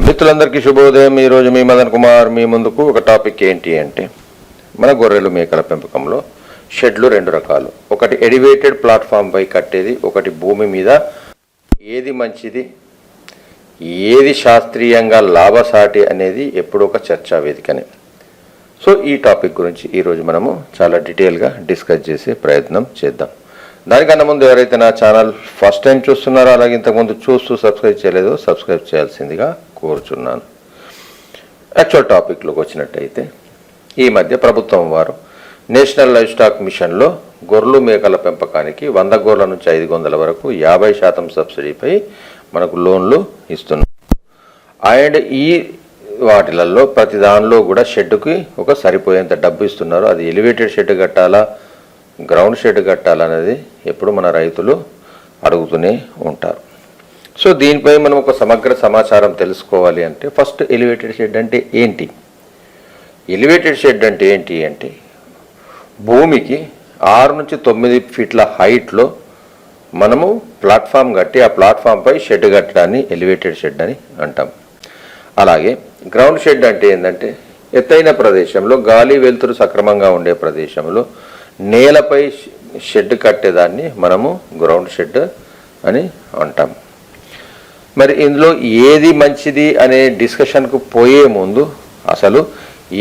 మిత్రులందరికీ శుభోదయం. ఈరోజు మీ మదన్ కుమార్ మీ ముందుకు ఒక టాపిక్ ఏంటి అంటే, మన గొర్రెలు మేకల పెంపకంలో షెడ్లు రెండు రకాలు. ఒకటి ఎలివేటెడ్ ప్లాట్ఫామ్ పై కట్టేది, ఒకటి భూమి మీద. ఏది మంచిది, ఏది శాస్త్రీయంగా లాభసాటి అనేది ఎప్పుడు ఒక చర్చా వేదికనే. సో ఈ టాపిక్ గురించి ఈరోజు మనము చాలా డీటెయిల్గా డిస్కస్ చేసే ప్రయత్నం చేద్దాం. దానికన్నా ముందు ఎవరైతే నా ఛానల్ ఫస్ట్ టైం చూస్తున్నారో, అలాగే ఇంతకుముందు చూస్తూ సబ్స్క్రైబ్ చేయలేదో సబ్స్క్రైబ్ చేయాల్సిందిగా కోరుచున్నాను. యాక్చువల్ టాపిక్లోకి వచ్చినట్టయితే, ఈ మధ్య ప్రభుత్వం వారు నేషనల్ లైవ్ స్టాక్ మిషన్లో గొర్రెలు మేకల పెంపకానికి 100 గొర్రెల నుంచి 500 వరకు 50% సబ్సిడీపై మనకు లోన్లు ఇస్తున్నారు. అండ్ ఈ వాటిలలో ప్రతి దానిలో కూడా షెడ్డుకి ఒక సరిపోయేంత డబ్బు ఇస్తున్నారు. అది ఎలివేటెడ్ షెడ్ కట్టాలా, గ్రౌండ్ షెడ్ కట్టాలనేది ఎప్పుడు మన రైతులు అడుగుతూనే ఉంటారు. సో దీనిపై మనం ఒక సమగ్ర సమాచారం తెలుసుకోవాలి అంటే, ఫస్ట్ ఎలివేటెడ్ షెడ్ అంటే ఏంటి? ఎలివేటెడ్ షెడ్ అంటే ఏంటి అంటే, భూమికి 6 నుంచి 9 ఫీట్ల హైట్లో మనము ప్లాట్ఫామ్ కట్టి ఆ ప్లాట్ఫామ్పై షెడ్ కట్టడాన్ని ఎలివేటెడ్ షెడ్ అని అంటాం. అలాగే గ్రౌండ్ షెడ్ అంటే ఏంటంటే, ఎత్తైన ప్రదేశంలో గాలి వెలుతురు సక్రమంగా ఉండే ప్రదేశంలో నేలపై షెడ్ కట్టేదాన్ని మనము గ్రౌండ్ షెడ్ అని అంటాం. మరి ఇందులో ఏది మంచిది అనే డిస్కషన్కు పోయే ముందు, అసలు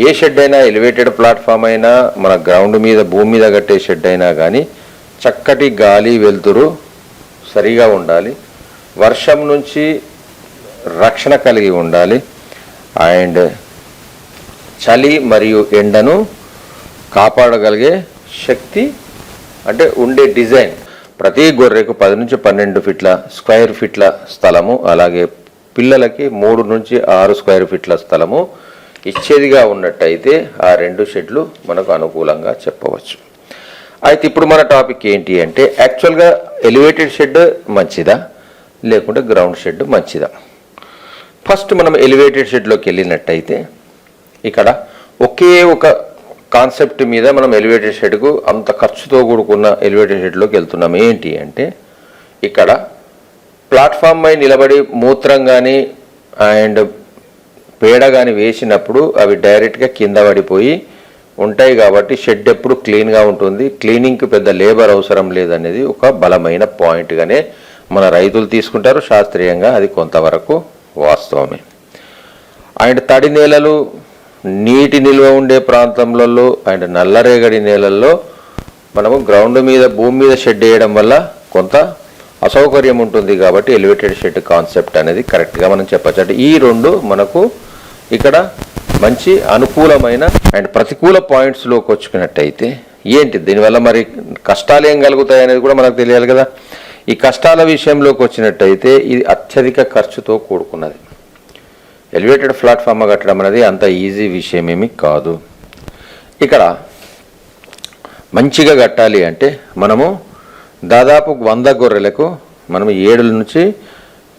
ఏ షెడ్ అయినా, ఎలివేటెడ్ ప్లాట్ఫామ్ అయినా, మన గ్రౌండ్ మీద భూమి మీద కట్టే షెడ్ అయినా కానీ చక్కటి గాలి వెలుతురు సరిగా ఉండాలి, వర్షం నుంచి రక్షణ కలిగి ఉండాలి, అండ్ చలి మరియు ఎండను కాపాడగలిగే శక్తి అంటే ఉండే డిజైన్. ప్రతి గొర్రెకు 10 నుంచి 12 ఫీట్ల స్క్వేర్ ఫీట్ల స్థలము, అలాగే పిల్లలకి 3 నుంచి 6 స్క్వేర్ ఫీట్ల స్థలము ఇచ్చేదిగా ఉన్నట్టయితే ఆ 2 షెడ్లు మనకు అనుకూలంగా చెప్పవచ్చు. అయితే ఇప్పుడు మన టాపిక్ ఏంటి అంటే, యాక్చువల్గా ఎలివేటెడ్ షెడ్ మంచిదా లేకుంటే గ్రౌండ్ షెడ్ మంచిదా? ఫస్ట్ మనం ఎలివేటెడ్ షెడ్లోకి వెళ్ళినట్టయితే, ఇక్కడ ఒకే ఒక కాన్సెప్ట్ మీద మనం ఎలివేటెడ్ షెడ్కు అంత ఖర్చుతో కూడుకున్న ఎలివేటెడ్ షెడ్లోకి వెళ్తున్నాం. ఏంటి అంటే, ఇక్కడ ప్లాట్ఫామ్ పై నిలబడి మూత్రం కానీ అండ్ పేడ కానీ వేసినప్పుడు అవి డైరెక్ట్గా కింద పడిపోయి ఉంటాయి కాబట్టి షెడ్ ఎప్పుడు క్లీన్గా ఉంటుంది, క్లీనింగ్కి పెద్ద లేబర్ అవసరం లేదనేది ఒక బలమైన పాయింట్గానే మన రైతులు తీసుకుంటారు. శాస్త్రీయంగా అది కొంతవరకు వాస్తవమే. అండ్ తడి నేలలు, నీటి నిల్వ ఉండే ప్రాంతంలో అండ్ నల్లరేగడి నేలల్లో మనము గ్రౌండ్ మీద భూమి మీద షెడ్ వేయడం వల్ల కొంత అసౌకర్యం ఉంటుంది కాబట్టి ఎలివేటెడ్ షెడ్ కాన్సెప్ట్ అనేది కరెక్ట్గా మనం చెప్పచ్చు. అంటే ఈ రెండు మనకు ఇక్కడ మంచి అనుకూలమైన అండ్ ప్రతికూల పాయింట్స్లోకి వచ్చుకున్నట్టయితే ఏంటి, దీనివల్ల మరి కష్టాలు ఏం కలుగుతాయి అనేది కూడా మనకు తెలియాలి కదా. ఈ కష్టాల విషయంలోకి వచ్చినట్టయితే ఇది అత్యధిక ఖర్చుతో కూడుకున్నది. ఎలివేటెడ్ ప్లాట్ఫామ్ కట్టడం అనేది అంత ఈజీ విషయం ఏమీ కాదు. ఇక్కడ మంచిగా కట్టాలి అంటే మనము దాదాపు 100 గొర్రెలకు మనం 7 నుంచి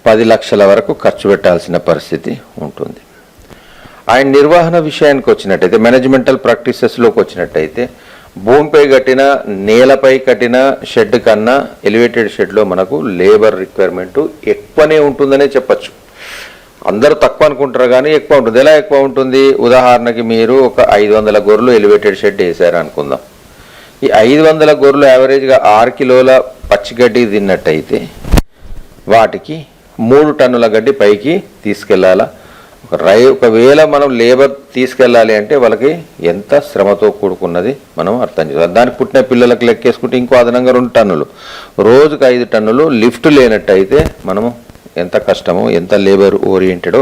10 లక్షల వరకు ఖర్చు పెట్టాల్సిన పరిస్థితి ఉంటుంది. ఆయన నిర్వహణ విషయానికి వచ్చినట్టయితే, మేనేజ్మెంటల్ ప్రాక్టీసెస్లోకి వచ్చినట్టయితే, భూమిపై కట్టిన, నేలపై కట్టిన షెడ్ కన్నా ఎలివేటెడ్ షెడ్లో మనకు లేబర్ రిక్వైర్మెంటు ఎక్కువనే ఉంటుందనే చెప్పచ్చు. అందరూ తక్కువ అనుకుంటారు కానీ ఎక్కువ ఉంటుంది. ఎలా ఎక్కువ ఉంటుంది? ఉదాహరణకి మీరు ఒక 500 గొర్రెలు ఎలివేటెడ్ షెడ్ వేసారు అనుకుందాం. ఈ 500 గొర్రెలు యావరేజ్గా 6 కిలోల పచ్చిగడ్డి తిన్నట్టయితే వాటికి 3 టన్నుల గడ్డి పైకి తీసుకెళ్లాలా. ఒకవేళ మనం లేబర్ తీసుకెళ్ళాలి అంటే వాళ్ళకి ఎంత శ్రమతో కూడుకున్నది మనం అర్థం చేసుకోవాలి. దానికి పుట్టిన పిల్లలకు లెక్కేసుకుంటే ఇంకో అదనంగా 2 టన్నులు, రోజుకు 5 టన్నులు లిఫ్ట్ లేనట్టయితే మనము ఎంత కష్టమో, ఎంత లేబర్ ఓరియంటెడో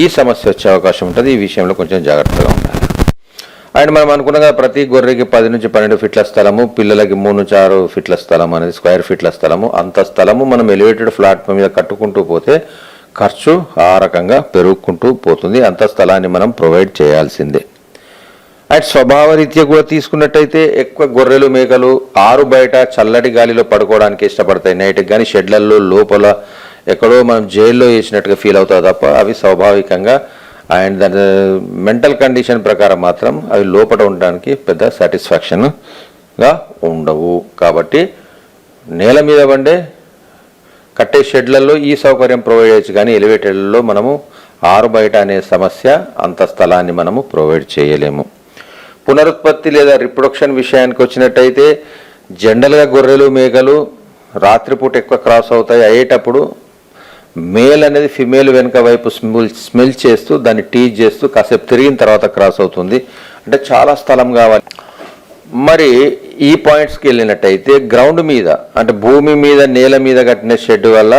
ఈ సమస్య వచ్చే అవకాశం ఉంటుంది. ఈ విషయంలో కొంచెం జాగ్రత్తగా ఉండాలి. అండ్ మనం అనుకున్నాం కదా, ప్రతి గొర్రెకి 10 నుంచి 12 ఫీట్ల స్థలము, పిల్లలకి 3 నుంచి 6 ఫీట్ల స్థలం అనేది స్క్వేర్ ఫీట్ల స్థలము. అంత స్థలము మనం ఎలివేటెడ్ ప్లాట్ఫామ్ మీద కట్టుకుంటూ పోతే ఖర్చు ఆ రకంగా పెరుగుకుంటూ పోతుంది. అంత స్థలాన్ని మనం ప్రొవైడ్ చేయాల్సిందే. అండ్ స్వభావరీత్యా కూడా తీసుకున్నట్టయితే ఎక్కువ గొర్రెలు మేకలు ఆరు బయట చల్లటి గాలిలో పడుకోవడానికి ఇష్టపడతాయి. నైట్కి కానీ షెడ్లలో లోపల ఎక్కడో మనం జైల్లో వేసినట్టుగా ఫీల్ అవుతుంది తప్ప అవి స్వాభావికంగా అండ్ దాని మెంటల్ కండిషన్ ప్రకారం మాత్రం అవి లోపల ఉండడానికి పెద్ద సాటిస్ఫాక్షన్గా ఉండవు. కాబట్టి నేల మీద వండే కట్టే షెడ్లలో ఈ సౌకర్యం ప్రొవైడ్ చేయొచ్చు, కానీ ఎలివేటెడ్లలో మనము ఆరుబయట అనే సమస్య అంత స్థలాన్ని మనము ప్రొవైడ్ చేయలేము. పునరుత్పత్తి లేదా రిప్రొడక్షన్ విషయానికి వచ్చినట్టయితే జనరల్గా గొర్రెలు మేకలు రాత్రిపూట ఎక్కువ క్రాస్ అవుతాయి. అయ్యేటప్పుడు మేల్ అనేది ఫిమేల్ వెనుక వైపు స్మెల్ చేస్తూ దాన్ని టీజ్ చేస్తూ కాసేపు తిరిగిన తర్వాత క్రాస్ అవుతుంది. అంటే చాలా స్థలం కావాలి. మరి ఈ పాయింట్స్కి వెళ్ళినట్టయితే గ్రౌండ్ మీద అంటే భూమి మీద నేల మీద కట్టిన షెడ్ వల్ల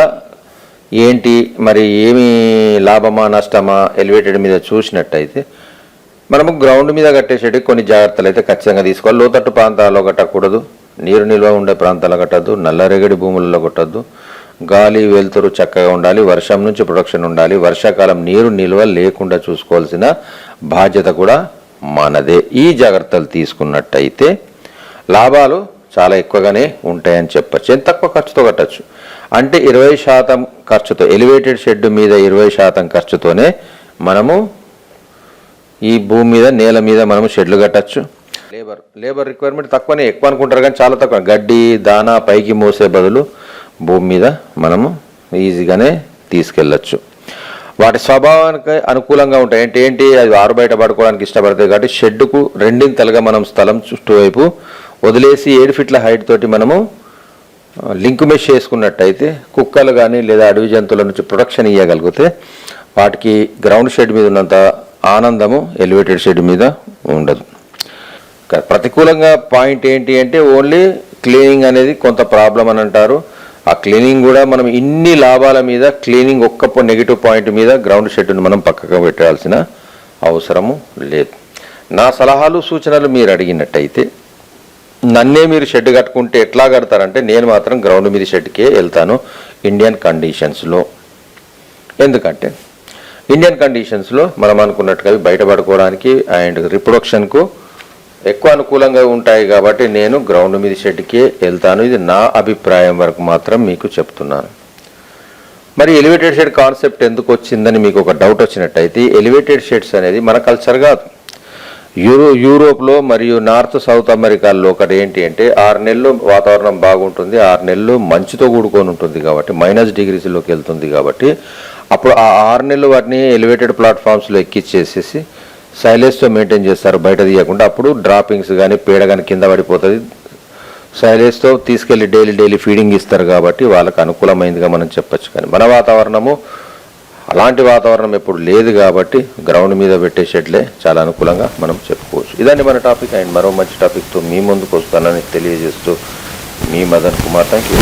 ఏంటి మరి ఏమి లాభమా నష్టమా ఎలివేటెడ్ మీద చూసినట్టయితే మనము గ్రౌండ్ మీద కట్టే షెడ్ కొన్ని జాగ్రత్తలు అయితే ఖచ్చితంగా తీసుకోవాలి. లోతట్టు ప్రాంతాల్లో కట్టకూడదు, నీరు నిల్వ ఉండే ప్రాంతాల్లో కట్టద్దు, నల్లరేగడి భూములలో కొట్టద్దు, గాలి వెలుతురు చక్కగా ఉండాలి, వర్షం నుంచి ప్రొటెక్షన్ ఉండాలి, వర్షాకాలం నీరు నిల్వ లేకుండా చూసుకోవాల్సిన బాధ్యత కూడా మనదే. ఈ జాగ్రత్తలు తీసుకున్నట్టయితే లాభాలు చాలా ఎక్కువగానే ఉంటాయని చెప్పచ్చు. ఎంత తక్కువ ఖర్చుతో కట్టచ్చు అంటే 20% ఖర్చుతో, ఎలివేటెడ్ షెడ్ మీద 20% ఖర్చుతోనే మనము ఈ భూమి మీద నేల మీద మనము షెడ్లు కట్టచ్చు. లేబర్ రిక్వైర్మెంట్ తక్కువనే, ఎక్కువ అనుకుంటారు కానీ చాలా తక్కువ. గడ్డి దానా పైకి మోసే బదులు భూమి మీద మనము ఈజీగానే తీసుకెళ్ళచ్చు. వాటి స్వభావానికి అనుకూలంగా ఉంటాయి. ఏంటి అది ఆరు బయట పడుకోవడానికి ఇష్టపడతాయి కాబట్టి షెడ్డుకు రెండింతలుగా మనం స్థలం చుట్టూ వైపు వదిలేసి 7 ఫీట్ల హైట్ తోటి మనము లింక్ మెష్ చేసుకున్నట్టయితే కుక్కలు కానీ లేదా అడవి జంతువుల నుంచి ప్రొటెక్షన్ ఇవ్వగలిగితే వాటికి గ్రౌండ్ షెడ్ మీద ఉన్నంత ఆనందము ఎలివేటెడ్ షెడ్ మీద ఉండదు. ప్రతికూలంగా పాయింట్ ఏంటి అంటే ఓన్లీ క్లీనింగ్ అనేది కొంత ప్రాబ్లం అని అంటారు. ఆ క్లీనింగ్ కూడా మనం ఇన్ని లాభాల మీద క్లీనింగ్ ఒక్క నెగిటివ్ పాయింట్ మీద గ్రౌండ్ షెడ్ను మనం పక్కకు పెట్టాల్సిన అవసరము లేదు. నా సలహాలు సూచనలు మీరు అడిగినట్టయితే నన్నే మీరు షెడ్ కట్టుకుంటే ఎట్లా కడతారంటే నేను మాత్రం గ్రౌండ్ మీద షెడ్కే వెళ్తాను ఇండియన్ కండిషన్స్లో. ఎందుకంటే ఇండియన్ కండిషన్స్లో మనం అనుకున్నట్టుగా బయట పడుకోవడానికి అండ్ రిప్రొడక్షన్కు ఎక్కువ అనుకూలంగా ఉంటాయి కాబట్టి నేను గ్రౌండ్ మీద షెడ్కే వెళ్తాను. ఇది నా అభిప్రాయం వరకు మాత్రం మీకు చెప్తున్నాను. మరి ఎలివేటెడ్ షెడ్ కాన్సెప్ట్ ఎందుకు వచ్చిందని మీకు ఒక డౌట్ వచ్చినట్టయితే ఎలివేటెడ్ షెడ్స్ అనేది మన కల్చర్ కాదు. యూరోప్లో మరియు నార్త్ సౌత్ అమెరికాలో ఒకటి ఏంటి అంటే 6 నెలలు వాతావరణం బాగుంటుంది, 6 నెలలు మంచుతో కూడుకొని ఉంటుంది కాబట్టి -డిగ్రీస్లోకి వెళ్తుంది కాబట్టి అప్పుడు ఆ 6 నెలలు వాటిని ఎలివేటెడ్ ప్లాట్ఫామ్స్లో ఎక్కిచ్చేసేసి సైలేజ్తో మెయింటైన్ చేస్తారు బయట తీయకుండా. అప్పుడు డ్రాపింగ్స్ కానీ పేడ కానీ కింద పడిపోతుంది. సైలేజ్తో తీసుకెళ్ళి డైలీ ఫీడింగ్ ఇస్తారు కాబట్టి వాళ్ళకు అనుకూలమైందిగా మనం చెప్పచ్చు. కానీ మన వాతావరణము అలాంటి వాతావరణం ఎప్పుడు లేదు కాబట్టి గ్రౌండ్ మీద పెట్టే షెడ్లే చాలా అనుకూలంగా మనం చెప్పుకోవచ్చు. ఇదండి మన టాపిక్. అండ్ మరో మంచి టాపిక్తో మీ ముందుకు వస్తానని తెలియజేస్తూ మీ మదన్ కుమార్. Thank you.